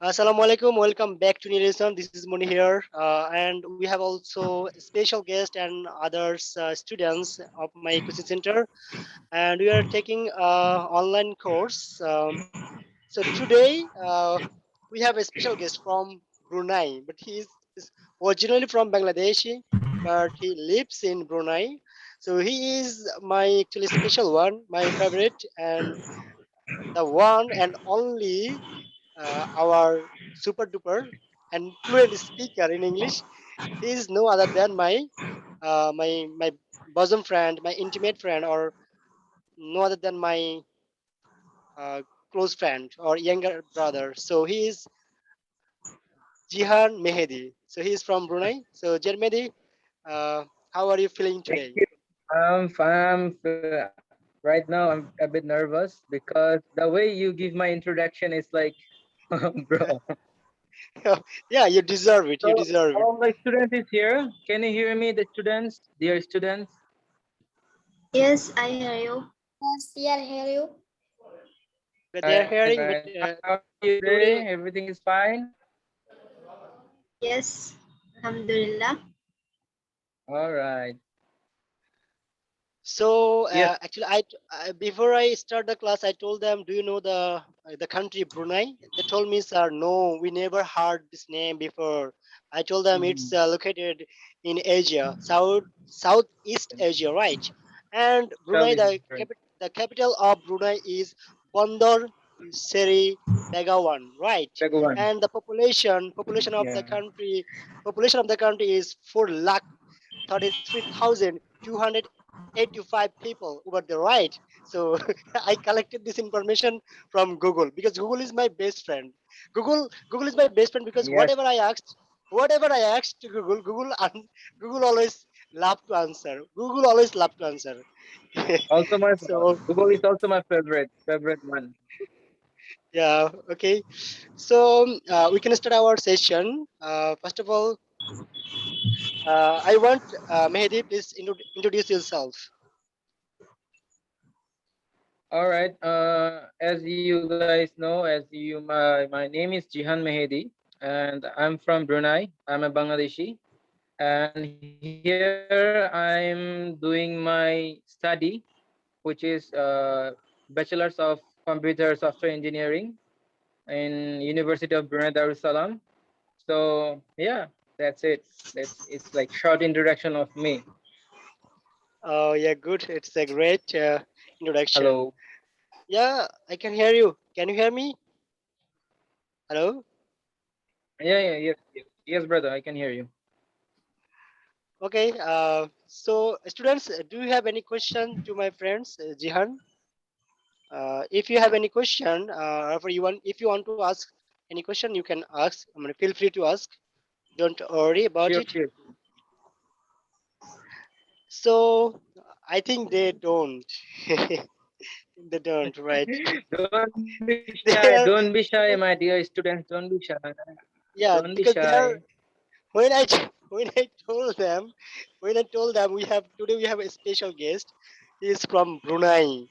Assalamualaikum. Welcome back to Nielsen. This is Muni here, and we have also special guests and others students of my coaching center, and we are taking online course. So today we have a special guest from Brunei, but is originally from Bangladesh, but he lives in Brunei. So he is my actually special one, my favorite, and the one and only our super duper and fluent speaker in English. He is no other than my bosom friend, my intimate friend, or no other than my uh, close friend or younger brother. So he is Jihan Mehedi. So he is from Brunei. So Jihan Mehedi, uh, how are you feeling Thank today? you. Right now I'm a bit nervous because the way you give my introduction is like, bro. Yeah, you deserve it. You So deserve it. all the students is here. Can you hear me, the students, dear students? Yes, I hear you. Yes, yeah, I hear you. But they are All right, hearing, but guys. How are you today? today. Everything is fine. Yes, Alhamdulillah. All right. So Yes. actually, I before I start the class, I told them, "Do you know the country Brunei?" They told me, "Sir, no, we never heard this name before." I told them it's Mhm. located in Asia, Southeast Asia, right? And Brunei, Southeast Asian. the capital of Brunei is Bandar Seri Begawan, right? Begawan. And the Yeah. population of the country is 4,33,285 people over the right. So I collected this information from Google because Google is my best friend. Google is my best friend because Yes. whatever I asked to Google, Google always love to answer. Google always love to answer. Also my So Google is also my favorite one. yeah, okay. So we can start our session. First of all, I want Mehdi, please introduce yourself. All right. As you guys know, my name is Jihan Mehedi, and I'm from Brunei. I'm a Bangladeshi, and here I'm doing my study, which is Bachelor's of Computer Software Engineering in University of Brunei Darussalam. So yeah, that's it. It's like short introduction of me. Oh, yeah, good. It's a great introduction. Hello. Yeah, I can hear you. Can you hear me? Hello? Yes, brother. I can hear you. Okay. So, students, do you have any question to my friends, Jihan? If you have any question, if you want to ask any question, you can ask. I mean, feel free to ask. Don't worry about Sure, it. sure. So, I think they don't. They don't, right? Don't be shy. They Don't are, be shy, my dear students. Don't be shy. Don't yeah, be because they shy. are when I when I told them we have today we have a special guest. He's from Brunei,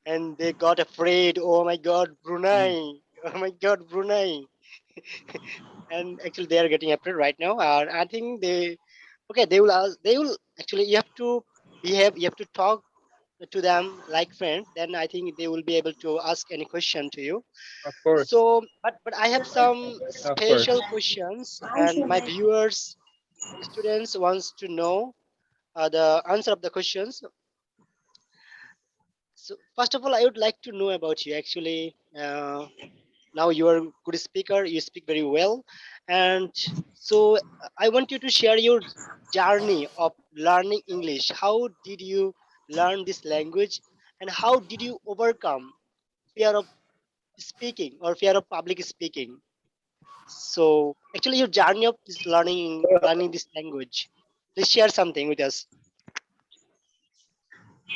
and they got afraid. Oh my God, Mm. Brunei! Oh my God, Brunei! And actually, they are getting afraid right now. I think they okay. They will ask. They will actually. You have to behave. You have to talk to them like friends. Then I think they will be able to ask any question to you. Of course, So, but I have some of course. special questions, and my viewers, students wants to know the answer of the questions. So, first of all, I would like to know about you. Actually, now you are a good speaker. You speak very well, and so I want you to share your journey of learning English. How did you learn this language, and how did you overcome fear of speaking or fear of public speaking? So actually, your journey of this learning this language. Please share something with us.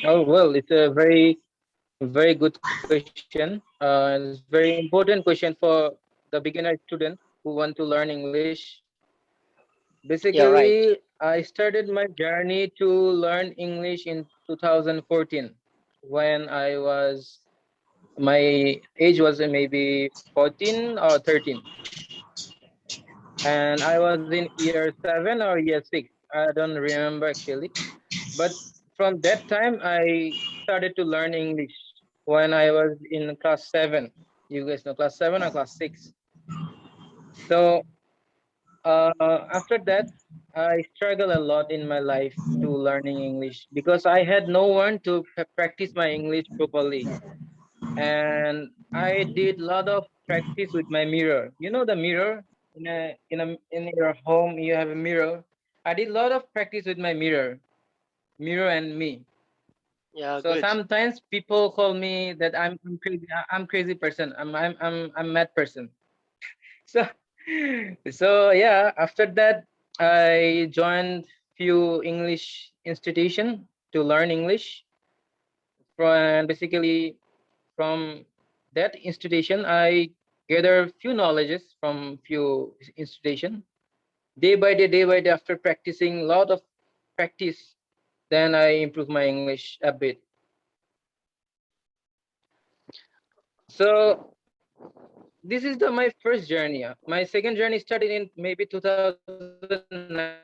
Oh well, it's a very good question. It's very important question for the beginner student who want to learn English. Basically, Yeah, right. I started my journey to learn English in 2014 when I was My age was maybe 14 or 13, and I was in year 7 or year 6. I don't remember actually. But from that time, I started to learn English when I was in class 7. You guys know class 7 or class 6. So after that, I struggled a lot in my life to learning English because I had no one to practice my English properly. And I did a lot of practice with my mirror. You know the mirror in your home you have a mirror. I did a lot of practice with my mirror and me. Yeah, So good. sometimes people call me that I'm crazy. I'm crazy person. I'm mad person. So so yeah. After that, I joined few English institution to learn English. From basically from that institution, I gather few knowledges from few institution. Day by day, after practicing a lot of practice, then I improve my English a bit. So this is my first journey. My second journey started in maybe 2019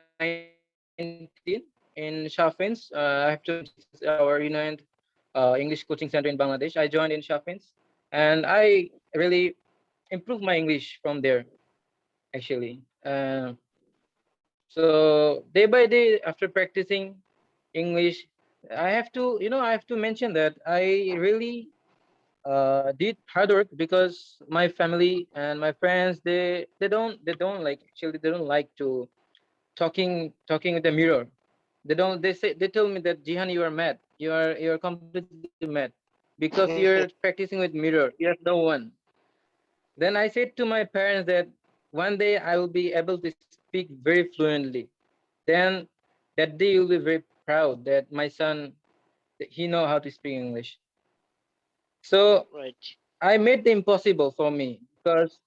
in Shafins. I have to mention this is our English coaching center in Bangladesh. I joined in Shafins, and I really improved my English from there actually. So day by day, after practicing English, I have to mention that I really did hard work because my family and my friends they don't like actually they don't like to talking with the mirror. They tell me that Jihan, you are mad, you're completely mad because you're practicing with mirror, you have no one. Then I said to my parents that one day I will be able to speak very fluently. Then that day you'll be very proud that my son, that he know how to speak English. So Right. I made the impossible for me because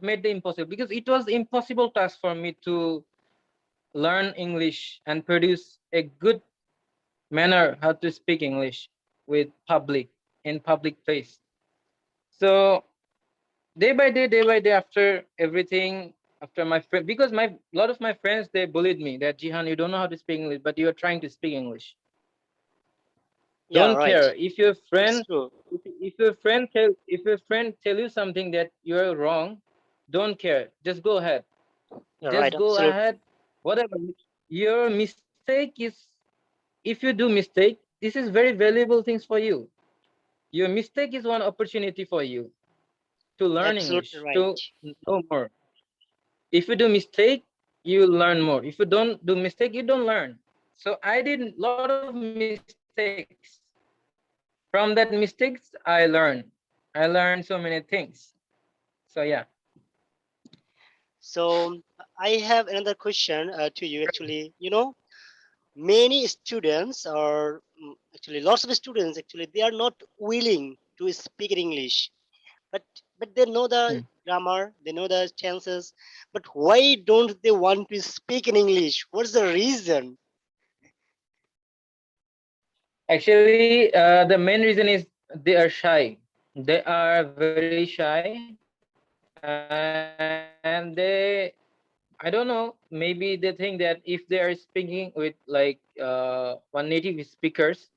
made the impossible because it was impossible task for me to learn English and produce a good manner how to speak English with public in public place. So day by day after everything, after my friend, because my lot of my friends they bullied me that Jihan, you don't know how to speak English, but you are trying to speak English. Yeah, Don't right. care if your It's friend true. if your friend tell you something that you're wrong, don't care, just go ahead, Yeah, right. just go Absolutely. ahead. Whatever your mistake is, if you do mistake, this is very valuable things for you. Your mistake is one opportunity for you to learn Absolutely English, right. to know more. If you do mistake, you will learn more. If you don't do mistake, you don't learn. So I did a lot of mistakes. From that mistakes, I learned so many things. So yeah. So I have another question to you. Actually, many students or actually lots of students actually they are not willing to speak in English, but they know the Hmm. grammar, they know the tenses, but why don't they want to speak in English? What's the reason? Actually, the main reason is they are shy. They are very shy, and I don't know. Maybe they think that if they are speaking with like one native speakers,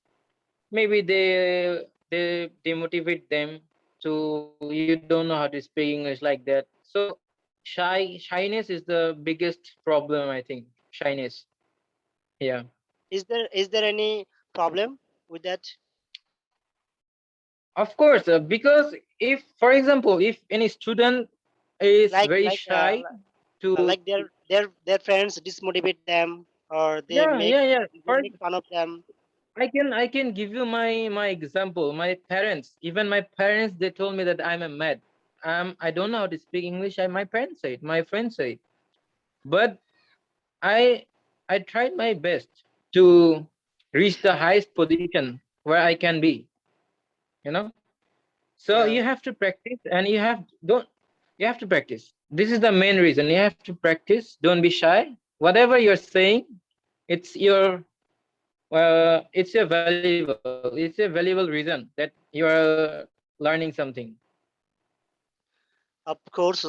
maybe they demotivate them to you don't know how to speak English like that. So shyness is the biggest problem, I think. Shyness. Yeah. Is there any problem with that? Of course, because if, for example, if any student is like very like uh, shy to, like their friends dismotivate them, or they yeah, make yeah, yeah. they make fun of them. I can give you my example. My parents, even my parents, they told me that I'm a mad. I don't know how to speak English. My parents say it. My friends say it. But I I tried my best to reach the highest position where I can be. You know. So Yeah. you have to practice, and you have to practice. This is the main reason. You have to practice. Don't be shy. Whatever you're saying, it's your it's your valuable. It's a valuable reason that you're learning something. Of course,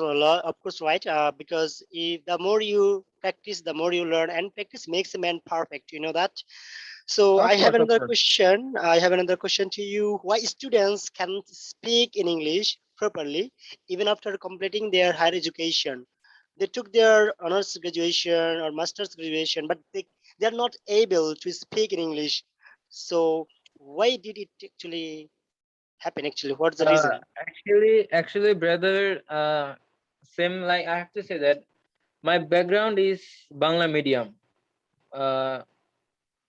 right. Because if the more you practice, the more you learn, and practice makes a man perfect. You know that. So Of I have course, of another course. question. I have another question to you. Why students can speak in English properly even after completing their higher education? They took their honors graduation or master's graduation, but they are not able to speak in English. So why did it actually happen? Actually, what's the reason? Actually, brother, same like I have to say that my background is Bangla medium. Uh,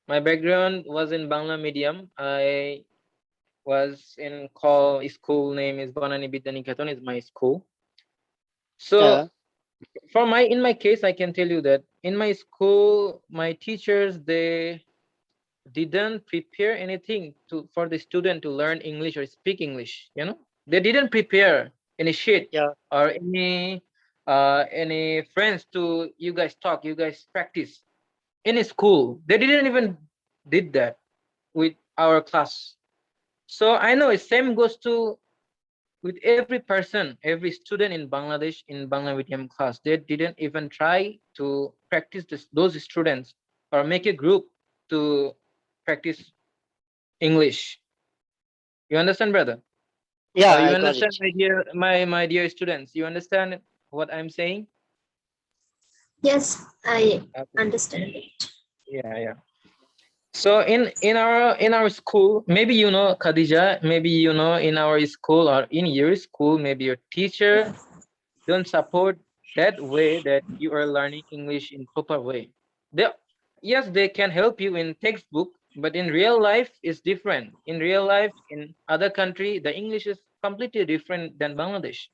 my background was in Bangla medium. I was in call school name is Bonani Bidyaniketan is my school. So Uh, for my in my case, I can tell you that in my school, my teachers they didn't prepare anything to for the student to learn English or speak English. You know, they didn't prepare any sheet yeah, or any friends to you guys talk, you guys practice in a school. They didn't even did that with our class. So I know it same goes to with every person, every student in Bangladesh in Bangla medium class. They didn't even try to practice those students or make a group to practice English. You understand, brother? yeah, You I got understand, it. my dear students? You understand what I'm saying? Yes, I Okay. understand it. Yeah, yeah. So in our school, maybe you know Khadija, maybe you know in our school or in your school, maybe your teacher don't support that way that you are learning English in proper way. They, yes, they can help you in textbook, but in real life it's different. In real life, in other country, the English is completely different than Bangladesh.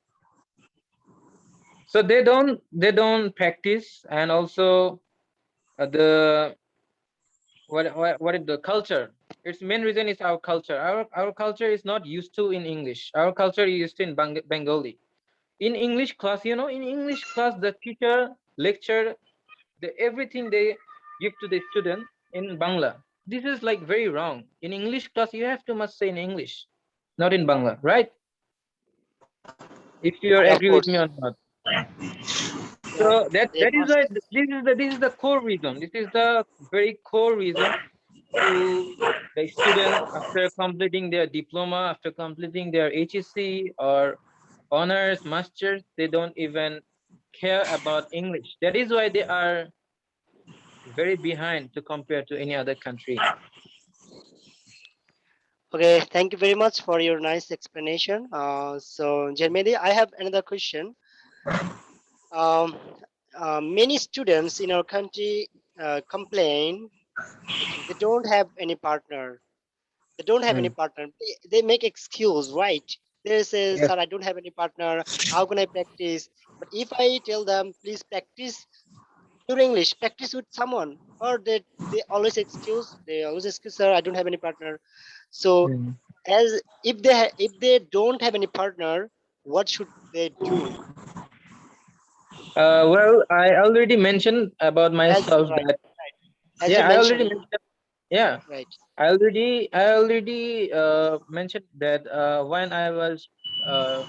So they don't practice, and also the what is the culture? Its main reason is our culture. Our culture is not used to in English. Our culture is used to in Bengali. In English class, in English class, the teacher lecture everything they give to the student in Bangla. This is like very wrong. In English class, you have to must say in English, not in Bangla, right? If you Yeah, of agree with me course. or not. Yeah, So that they that is must. why this is the core reason. This is the very core reason to the student after completing their diploma, after completing their HSC or honors, masters, they don't even care about English. That is why they are very behind to compare to any other country. Okay, thank you very much for your nice explanation. So, Jermedi, I have another question. Um, Many students in our country complain actually they don't have any partner. They don't have any Mm. partner. They make excuse, right? They say, Yes. "Sir, I don't have any partner. How can I practice?" But if I tell them, "Please practice your English, practice with someone," or they always excuse. They always excuse, "Sir, I don't have any partner." So Mm. as if they don't have any partner, what should they do? Well, I already mentioned about As myself right, that as you yeah, I already mentioned, mentioned. Yeah, right? I already mentioned that when I was uh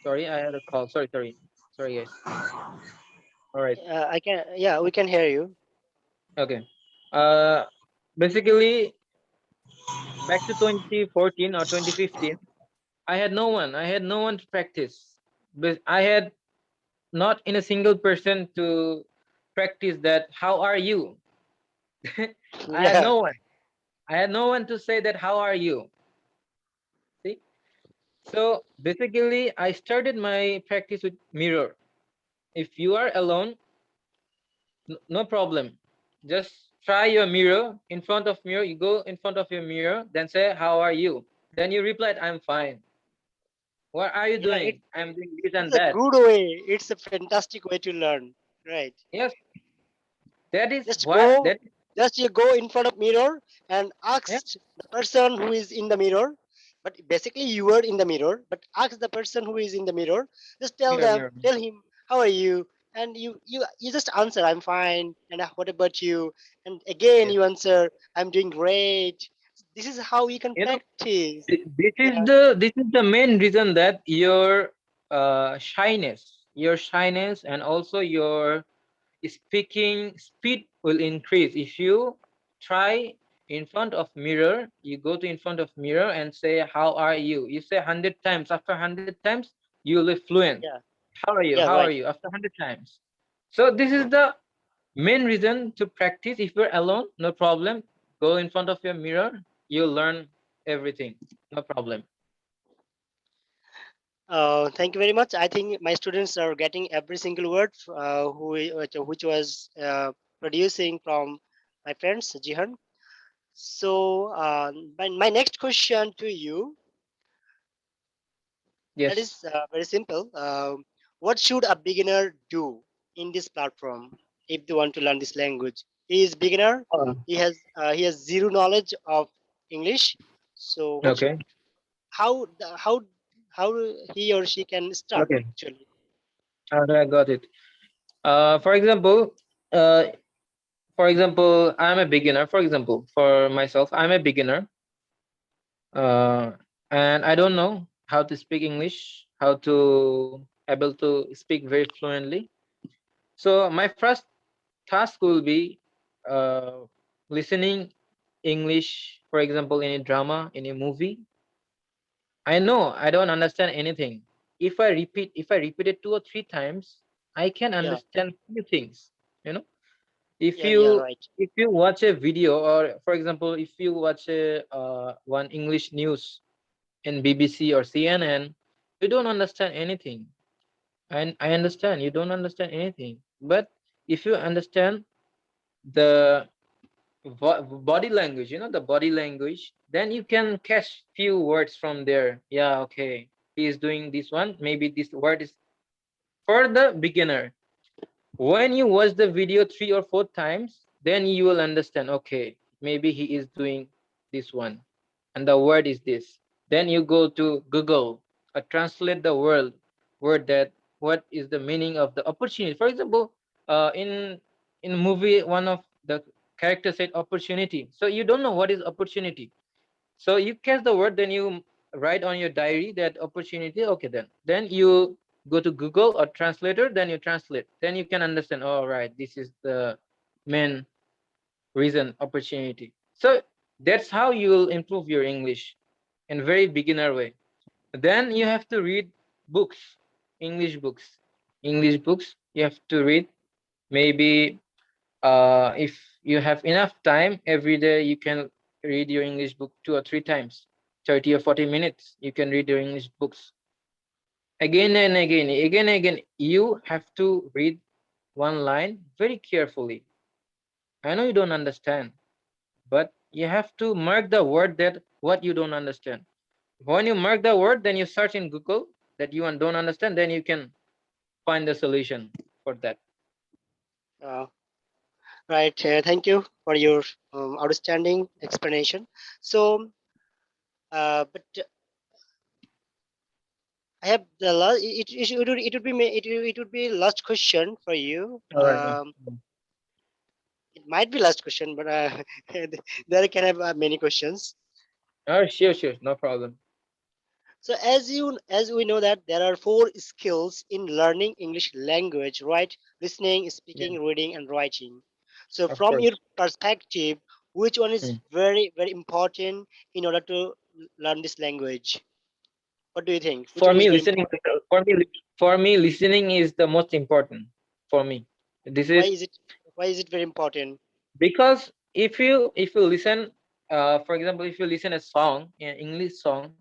sorry, I had a call. Sorry, guys. All right. I can, yeah, we can hear you. Okay. Uh, Basically, back to 2014 or 2015, I had no one. I had no one to practice. But I had not in a single person to practice that. How are you? I had Yeah, no one. I had no one to say that. How are you? See. So basically, I started my practice with mirror. If you are alone, no problem. Just try your mirror in front of mirror. You go in front of your mirror, then say, "How are you?" Then you replied, "I'm fine." What are you yeah. doing? I'm doing this It's and a that. good way. It's a fantastic way to learn, right? Yes, that is Just what go, that. just you go in front of mirror and Yeah, ask the person who is in the mirror. But basically, you are in the mirror. But ask the person who is in the mirror. Just mirror. tell him, how are you? And you just answer, I'm fine. And what about you? And again, Yes, you answer, I'm doing great. This is how we can You know, practice. this is Yeah, the main reason that your shyness and also your speaking speed will increase if you try in front of mirror. You go to in front of mirror and say, how are you? You say 100 times. After 100 times you will be fluent. yeah, How are you? yeah, How are right. you? After 100 times. So this is the main reason to practice. If you're alone, no problem, go in front of your mirror, you'll learn everything, no problem. Thank you very much. I think my students are getting every single word which was producing from my friends, Jihan. So, my next question to you, that Yes. is very simple. What should a beginner do in this platform if they want to learn this language? He is beginner. Uh, He has zero knowledge of English. So, okay. how how he or she can start Okay. actually? I got it. For example, uh, I'm a beginner. For example, for myself, I'm a beginner, uh, and I don't know how to speak English, how to able to speak very fluently. So my first task will be listening English, for example, in a drama, in a movie. I know I don't understand anything. If I repeat it 2 or 3 times, I can Yeah, understand few things. You know, if yeah, yeah, you right. if you watch a video, or for example, if you watch a one English news in BBC or CNN, you don't understand anything. And I understand you don't understand anything. But if you understand the body language, the body language, then you can catch few words from there. Yeah, okay, he is doing this one, maybe this word is for the beginner. When you watch the video 3 or 4 times, then you will understand, okay, maybe he is doing this one and the word is this. Then you go to Google, translate the word that what is the meaning of the opportunity. For example, in movie, one of the characters said opportunity. So you don't know what is opportunity. So you catch the word, then you write on your diary that opportunity. Okay, then you go to Google or translator, then you translate. Then you can understand. All right, this is the main reason opportunity. So that's how you will improve your English in very beginner way. Then you have to read books, English books. English books you have to read. Maybe if you have enough time every day, you can read your English book 2 or 3 times, 30 or 40 minutes. You can read your English books again and again, again and again. You have to read one line very carefully. I know you don't understand, but you have to mark the word that what you don't understand. When you mark the word, then you search in Google that you don't understand, then you can find the solution for that. Uh, right. Thank you for your outstanding explanation. So, but I have the last. It would be it would be last question for you. All right. It might be last question, but there can have many questions. Oh, sure, no problem. So as we know that there are four skills in learning English language, right? Listening, Yeah, speaking, reading, and writing. So of from your course. perspective, which one is Mm. very important in order to learn this language? What do you think? Which For one is me, very listening. important? For me, listening is the most important for me. This Why is is it very important? because if you listen, for example, if you listen a song, an English song,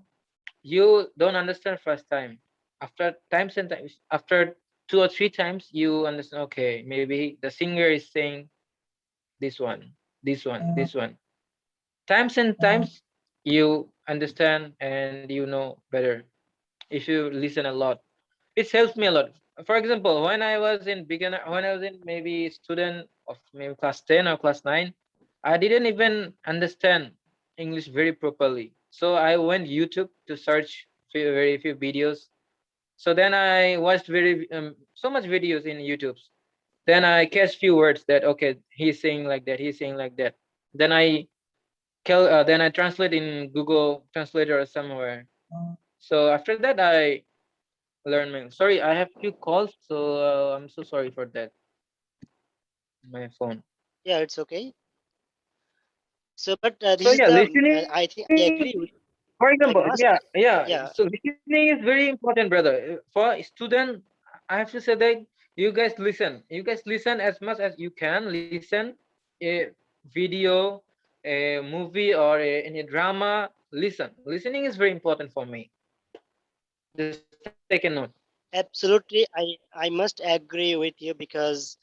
you don't understand first time. After times and times, after 2 or 3 times, you understand. Okay, maybe the singer is saying this one, this one, this one. Times and times, you understand and you know better if you listen a lot. It helps me a lot. For example, when I was in maybe student of maybe class 10 or class 9, I didn't even understand English very properly. So I went YouTube to search very few videos. So then I watched very so much videos in YouTube. Then I catch few words that okay, he's saying like that, he's saying like that. Then I then I translate in Google Translator or somewhere. So after that, I learn my. Sorry, I have few calls, so I'm so sorry for that. My phone. Yeah, it's okay. So, but So this is yeah, the listening. I think I agree with. For I example, must. yeah. Yeah, So listening is very important, brother. For student, I have to say that you guys listen. You guys listen as much as you can. Listen a video, a movie, or any drama. Listen. Listening is very important for me. Just take a note. absolutely. I must agree with you because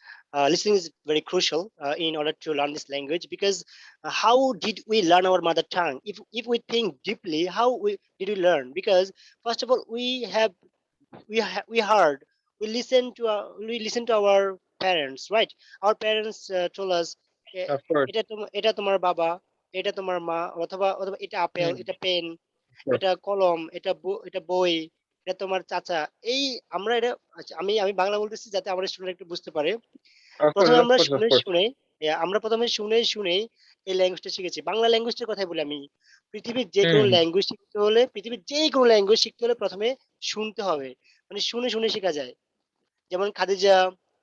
listening is very crucial in order to learn this language. Because how did we learn our mother tongue? If we think deeply, how did we learn? Because first of all, we heard, we listen to our parents, right? Our parents told us, "A- Of course. এটা তোমার বাবা, এটা তোমার মা, অথবা অথবা এটা apple, Hmm, এটা পেন, of course. এটা কলম, এটা বই, এটা তোমার চাচা।" এই আমরা এটা, আচ্ছা, আমি আমি বাংলা বলতেছি যাতে আমার স্টুডেন্ট একটু বুঝতে পারে। Of course. প্রথমে Of আমরা course. Of শুনে course. শুনে আমরা প্রথমে শুনে শুনে এই ল্যাঙ্গুয়েজটা শিখেছি। বাংলা ল্যাঙ্গুয়েজটার কথাই বলি আমি। পৃথিবীর যে কোনো Hmm. ল্যাঙ্গুয়েজ শিখতে হলে, পৃথিবীর যে কোনো ল্যাঙ্গুয়েজ শিখতে হলে প্রথমে শুনতে হবে। মানে শুনে শুনে শেখা যায়। যেমন খাদিজা,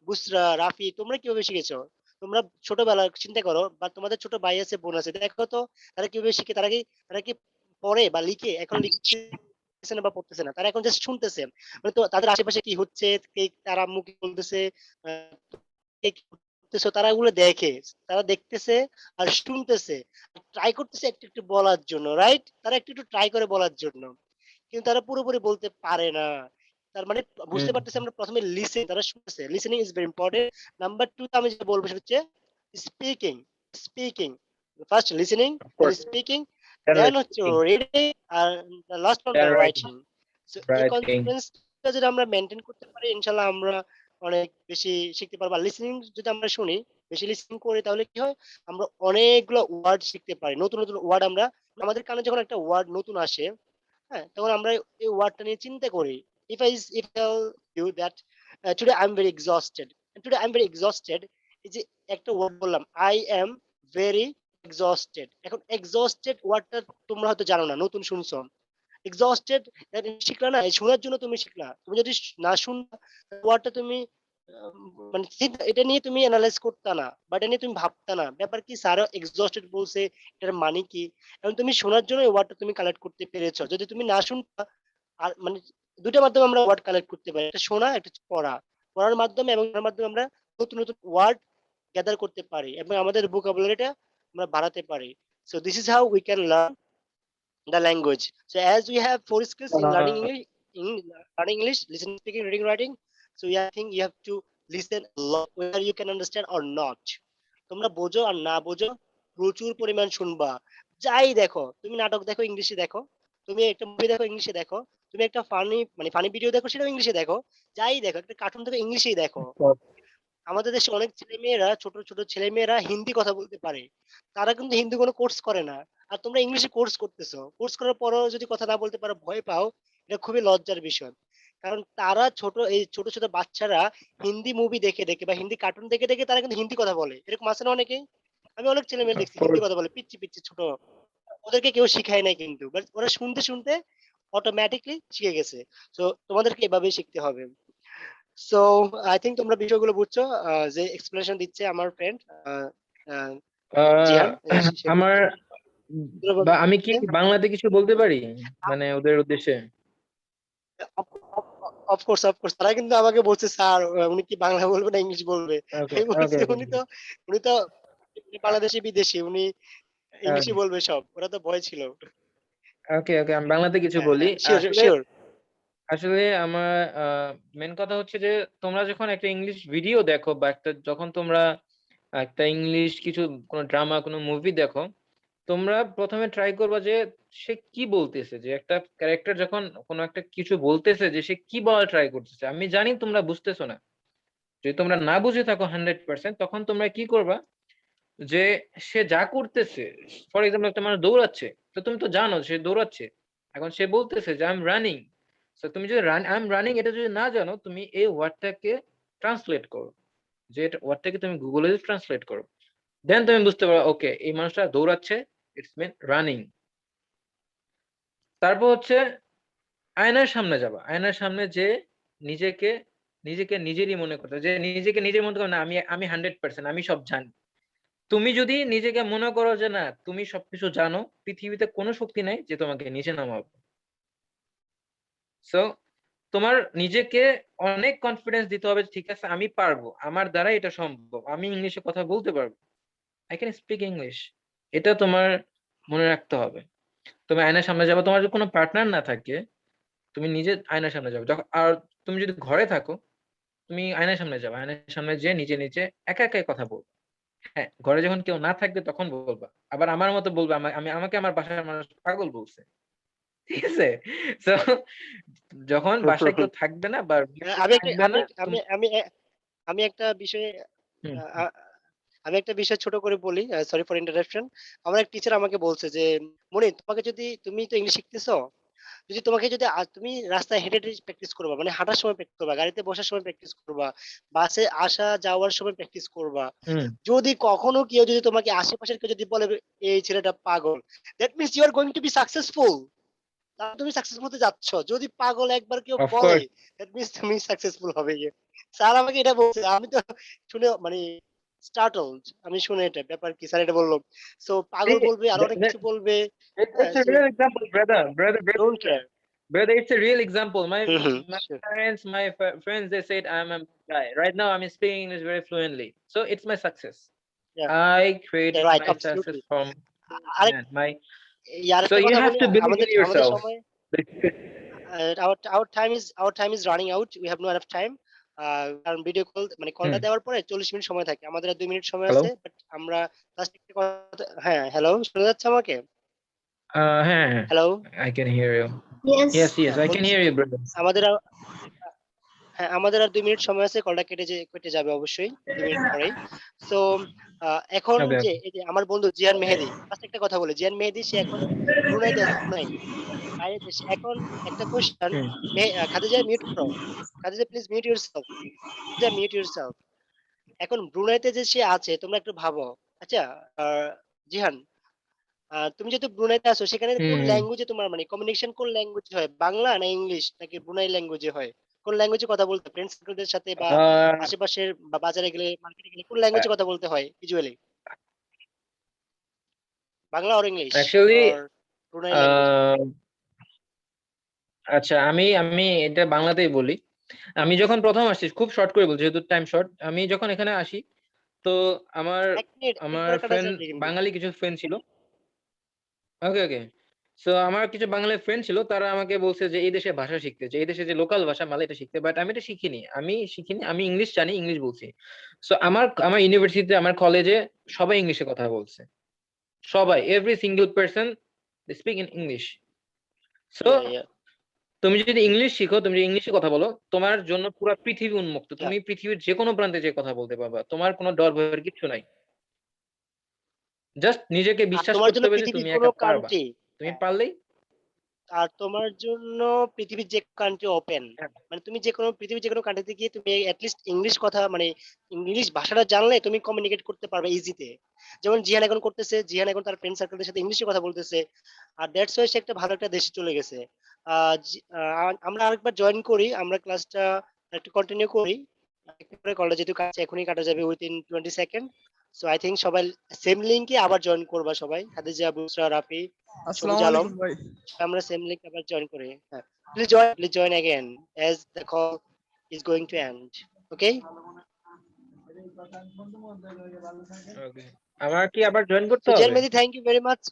বুসরা, রাফি, তোমরা কিভাবে শিখেছো? তোমরা ছোটবেলায় চিন্তা করো, বা তোমাদের ছোট ভাই আছে, বোন আছে, দেখো তো তারা কিভাবে শিখে। তারা কি পড়ে বা লিখে? এখন লিখতেছে না বা পড়তেছে না, তারা এখন জাস্ট শুনতেছে। মানে তো তাদের আশেপাশে কি হচ্ছে, কে তার আম্মু কি বলতেছে, কে কি করতেছে, তারা ওগুলো দেখে, তারা দেখতেছে আর শুনতেছে, ট্রাই করতেছে একটু একটু বলার জন্য, রাইট? তারা একটু একটু ট্রাই করে বলার জন্য, কিন্তু তারা পুরোপুরি বলতে পারে না। তার মানে বুঝতে Hmm. পারতেছে, আমরা প্রথমে লিসেন, তারা শুনতেছে। Listening is very important. Number 2 তে আমি যেটা বলবো সেটা হচ্ছে speaking. Speaking first, listening, Of then course. Speaking, Then দেন হচ্ছে listening. Reading, R last one Then the writing. Writing. So এই Writing. কনসিকুয়েন্সটা যদি আমরা মেনটেন করতে পারি, ইনশাআল্লাহ আমরা অনেক বেশি শিখতে পারবো। আর লিসেনিং যদি আমরা শুনি, বেশি লিসেনিং করি, তাহলে কি হয়, আমরা অনেকগুলো ওয়ার্ড শিখতে পারি। নতুন নতুন ওয়ার্ড আমরা, আমাদের কানে যখন একটা ওয়ার্ড নতুন আসে, হ্যাঁ, তখন আমরা এই ওয়ার্ডটা নিয়ে চিন্তা করি। If tell you that today I am very exhausted, today I am very exhausted, এই যে একটা ওয়ার্ড বললাম, আই এম ভেরি এক্সস্টেড। এখন এক্সস্টেড ওয়ার্ডটা তোমরা হয়তো জানো না, নতুন শুনছো। এক্সস্টেড শিখলা না, এই শোনার জন্য তুমি শিখলা। তুমি যদি না শুন ওয়ার্ডটা তুমি মানে এটা নিয়ে তুমি অ্যানালাইজ করতা না, বা এটা নিয়ে তুমি ভাবতা না, ব্যাপার কি স্যার এক্সস্টেড বলছে, এটার মানে কি। এখন তুমি শোনার জন্য এই ওয়ার্ডটা তুমি কালেক্ট করতে পেরেছো। যদি তুমি না শুনতা, আর মানে দুইটা মাধ্যমে আমরা ওয়ার্ড কালেক্ট করতে পারি, একটা শোনা, একটা হচ্ছে পড়া। পড়ার মাধ্যমে এবং পড়ার মাধ্যমে আমরা নতুন নতুন ওয়ার্ড গ্যাদার করতে পারি এবং আমাদের ভোকাবুলারিটা আমরা বাড়াতে পারি। So this is how we can learn the language. So as we have four skills in Uh, learning English, listening, speaking, reading, writing. So yeah, I think you have to listen a lot, whether you can understand or not. তোমরা বোঝো আর না বোঝো, প্রচুর পরিমাণ শুনবা। যাই দেখো, তুমি নাটক দেখো ইংলিশে দেখো, তুমি একটা মুভি দেখো ইংলিশে দেখো, তুমি একটা ফানি ভিডিও দেখো সেটাও ইংলিশে দেখো, যাই দেখো, একটা কার্টুন দেখো ইংলিশেই দেখো। of course. আমাদের দেশে অনেক ছেলেমেয়েরা, ছোট ছোট ছেলেমেয়েরা হিন্দি কথা বলতে পারে। তারা কিন্তু হিন্দি কোনো কোর্স করে না। আর তোমরা ইংলিশে কোর্স করতেছো, কোর্স করার পরেও যদি কথা না বলতে পারো, ভয় পাও, এটা খুবই লজ্জার বিষয়। কারণ তারা এই ছোট ছোট বাচ্চারা হিন্দি মুভি দেখে দেখে বা হিন্দি কার্টুন দেখে দেখে তারা কিন্তু হিন্দি কথা বলে। এরকম আছে না অনেকেই? আমি অনেক ছেলে মেয়ে Of দেখছি হিন্দি course. কথা বলে, পিচ্ছি পিচ্ছি ছোট। ওদেরকে কেউ শিখায় নাই কিন্তু, বাট ওরা শুনতে শুনতে অটোমেটিকলি শিখে গেছে। তো তোমাদেরকে এভাবেই শিখতে হবে। সো আই থিঙ্ক তোমরা বিষয়গুলো বুঝছো। যে এক্সপ্লেনেশন দিচ্ছে আমার ফ্রেন্ড জিহান, সে আমার বা আমি কি বলছে বাংলাতে কিছু বলতে পারি মানে ওদের উদ্দেশ্যে? অফকোর্স অফকোর্স, তারা কিন্তু আমাকে বলছে স্যার উনি কি বাংলা বলবে না ইংলিশ বলবে। ওকে আমি বলছি ওকে ওকে উনি তো বাংলাদেশি বিদেশি, উনি ইংলিশই বলবে সব, ওরা তো ভয় ছিল। ওকে ওকে আমি বাংলাতে কিছু হ্যাঁ বলি। হ্যাঁ, শিওর আসলে শিওর। আসলে আমার মেন কথা হচ্ছে যে তোমরা যখন একটা ইংলিশ ভিডিও দেখো বা যখন তোমরা একটা ইংলিশ কিছু কোনো ড্রামা কোনো মুভি দেখো, তোমরা প্রথমে ট্রাই করবা যে সে কি বলতেছে, যে একটা ক্যারেক্টার যখন কোনো একটা কিছু বলতেছে যে সে কি বলার ট্রাই করতেছে। আমি জানি তোমরা বুঝতেছো না, যদি তোমরা না বুঝে থাকো 100%, তখন তোমরা কি করবা যে সে যা করতেছে, ফর এক্সাম্পল একটা মানুষ দৌড়াচ্ছে, তো তুমি তো জানো সে দৌড়াচ্ছে, এখন সে বলতেছে যে আই এম রানিং। তো তুমি যদি আই এম রানিং এটা যদি না জানো, তুমি এই ওয়ার্ডটাকে ট্রান্সলেট করো, যে ওয়ার্ডটাকে তুমি গুগলে ট্রান্সলেট করো, দেন তুমি বুঝতে পারো ওকে এই মানুষটা দৌড়াচ্ছে, ইটস মিন রানিং। তারপর হচ্ছে আয়নার সামনে যাবা, আয়নার সামনে যে নিজেকে নিজেকে নিজেরই মনে করতে, যে নিজেকে নিজের মনে করো না আমি আমি 100%, আমি সব জানি। তুমি যদি নিজেকে মনে করো যে না তুমি সবকিছু জানো, পৃথিবীতে কোনো শক্তি নাই যে তোমাকে নিচে নামাবে। সো তোমার নিজেকে অনেক কনফিডেন্স দিতে হবে, ঠিক আছে আমি পারবো, আমার দ্বারা এটা সম্ভব, আমি ইংলিশে কথা বলতে পারবো, আই ক্যান স্পিক ইংলিশ। এটা তোমার মনে রাখতে হবে। তুমি আয়নার সামনে যাবে, তোমার যদি কোনো পার্টনার না থাকে, তুমি নিজে আয়নার সামনে যাবে। যখন আর তুমি যদি ঘরে থাকো, তুমি আয়নার সামনে যাবে, আয়নার সামনে যে নিজে নিজে একা একাই কথা বলবে। হ্যাঁ, ঘরে যখন কেউ না থাকবে তখন বলবা, আবার আমার মতো বলবে আমাকে আমার বাসার মানুষ পাগল বলছে, ঠিক আছে? তো যখন বাসায় কেউ থাকবে না বা আমি একটা থাকবে আমি না আমি আমি আমি একটা বিষয়ে হুম, আ- আ- আমি একটা বিষয় ছোট করে বলি, সরি ফর ইন্টারাপশন। আমার এক টিচার আমাকে বলছে যে মনি, তোমাকে যদি, তুমি তো ইংলিশ শিখতেছো, যদি তোমাকে যদি তুমি রাস্তায় হেঁটে হেঁটে প্র্যাকটিস করবা, মানে হাঁটার সময় প্র্যাকটিস করবা, গাড়িতে বসার সময় প্র্যাকটিস করবা, বাসে আসা যাওয়ার সময় প্র্যাকটিস করবা। হুম, যদি কখনো কেউ যদি তোমাকে, আশেপাশের কেউ যদি বলে এই ছেলেটা পাগল, that means you are going to be successful. তাহলে তুমি সাকসেসফুল হতে যাচ্ছ। যদি পাগল একবার কেউ অফ বলে, কোর্স। দ্যাট মিনস তুমি সাকসেসফুল হবে গিয়ে। স্যার আমাকে এটা বলছে, আমি তো শুনে মানে স্টার্টলড, আমি শুনে এটা ব্যাপার কি স্যার এটা বললো। সো পাগল বলবে, আরো অনেক কিছু বলবে। হ্যাঁ, It's a so real example, don't care. brother. It's a real example. Hmm hmm, My sure. parents, my friends, they said I'm a guy. Right now, I'm speaking English very fluently, so it's my success. Yeah, I yeah, created right, my success absolutely. from আরেক man. My আরেকটা so you কথা have বলি, to believe আমাদের in আমাদের yourself. সময়, our time is running out. We have no enough time. কারণ video call মানে কলটা Hmm. দেওয়ার পরে 40 মিনিট সময় থাকে, আমাদের আর 2 মিনিট সময় Hello. আছে, বাট আমরা লাস্ট একটা কথা। হ্যাঁ, হ্যালো, শোনা যাচ্ছে আমাকে? Hey, hello. I can hear you. Yes, Yes. yes, হ্যাঁ, I can বলতেছি hear যে you, brother. আমাদের হ্যাঁ, আমাদের আর 2 মিনিট সময় আছে, কলটা কেটে যাবে অবশ্যই 2 মিনিট পরেই। সো এখন Okay. যে এই যে আমার বন্ধু জিয়ান মেহেদী, লাস্ট একটা কথা বলে, জিয়ান মেহেদী সে এখন ব্রুনাইতে আছে, ব্রুনাই বাইরের দেশে। এখন একটা কোশ্চেন, Hmm. খাদিজা মিউট করো, Khadija please mute yourself, Khadija mute yourself. এখন ব্রুনাইতে যে সে আছে, তোমরা একটু ভাবো। আচ্ছা, জিহান, তুমি যেহেতু ব্রুনাইতে আছো, সেখানে কোন Hmm. ল্যাঙ্গুয়েজে তোমার মানে কমিউনিকেশন কোন ল্যাঙ্গুয়েজ হয়, বাংলা না ইংলিশ নাকি ব্রুনাই ল্যাঙ্গুয়েজে হয়? কোন ল্যাঙ্গুয়েজে কথা বলতে ফ্রেন্ড সার্কেলদের সাথে বা Uh, আশেপাশের বা বাজারে গেলে, মার্কেটে গেলে কোন ল্যাঙ্গুয়েজে কথা বলতে হয় usually? Bangla or English actually, or Brunei language? uh, আচ্ছা আমি আমি এটা বাংলাতেই বলি। আমি যখন প্রথম আসছি, খুব শর্ট করে বলছি যেহেতু টাইম শর্ট, আমি যখন এখানে আসি তো আমার 1 মিনিট, মিনিট আমার পরে কাটা ফ্রেন্ড, যাবে কিন্তু। বাঙালি কিছু ফ্রেন্ড ছিল। ওকে, ওকে। সো আমার কিছু বাঙালি ফ্রেন্ড ছিল, তারা আমাকে বলছে যে এই দেশে ভাষা শিখতে, যে এই দেশে যে লোকাল ভাষা মালয় এটা শিখতে, বাট আমি এটা শিখিনি, আমি ইংলিশ জানি, ইংলিশ বলছি। সো আমার আমার ইউনিভার্সিটিতে, আমার কলেজে সবাই ইংলিশে কথা বলছে, সবাই, every single person speak in English. So yeah yeah তুমি যদি ইংলিশ শিখো, তুমি যদি ইংলিশে কথা বলো, তোমার জন্য পুরো পৃথিবী উন্মুক্ত, ইয়া। তুমি পৃথিবীর যে কোনো প্রান্তে যে কথা বলতে পারবা, তোমার কোনো ডর ভয়ের কিছু নাই। জাস্ট নিজেকে আর বিশ্বাস তোমার করতে জন্য হবে যে পৃথিবীর তুমি কোনো একা পারবা, কান্ট্রি, তুমি পারলেই। আর তোমার জন্য পৃথিবীর যে কান্ট্রি ওপেন, হ্যাঁ, মানে তুমি যে কোনো পৃথিবীর যে কোনো কান্ট্রিতে গিয়ে তুমি অ্যাটলিস্ট ইংলিশ কথা মানে ইংলিশ ভাষাটা জানলে তুমি কমিউনিকেট করতে পারবে ইজিতে। যেমন জিহান এখন করতেছে, জিহান এখন তার ফ্রেন্ড সার্কেলের সাথে ইংলিশে কথা বলতেছে, আর দ্যাটস ওয়াই সে একটা ভালো একটা দেশে চলে গেছে। আমরা আরেকবার জয়েন করি, আমরা ক্লাসটা একটু কন্টিনিউ করি। একটু পরে কলটা যেহেতু কাছে, এখনই কাটা যাবে within 20 second. So I think সবাই সেম লিঙ্কে আবার জয়েন করবা সবাই, খাদিজা, বুসরা, রাফি, সবুজ আসসালামু আলম। আলাইকুম ভাই। আমরা সেম লিংক আবার জয়েন করি। হ্যাঁ, please join again as the call is going to end. Okay? ওকে। আমার কি আবার জয়েন করতে So হবে? Jan Mehdi, thank you very much.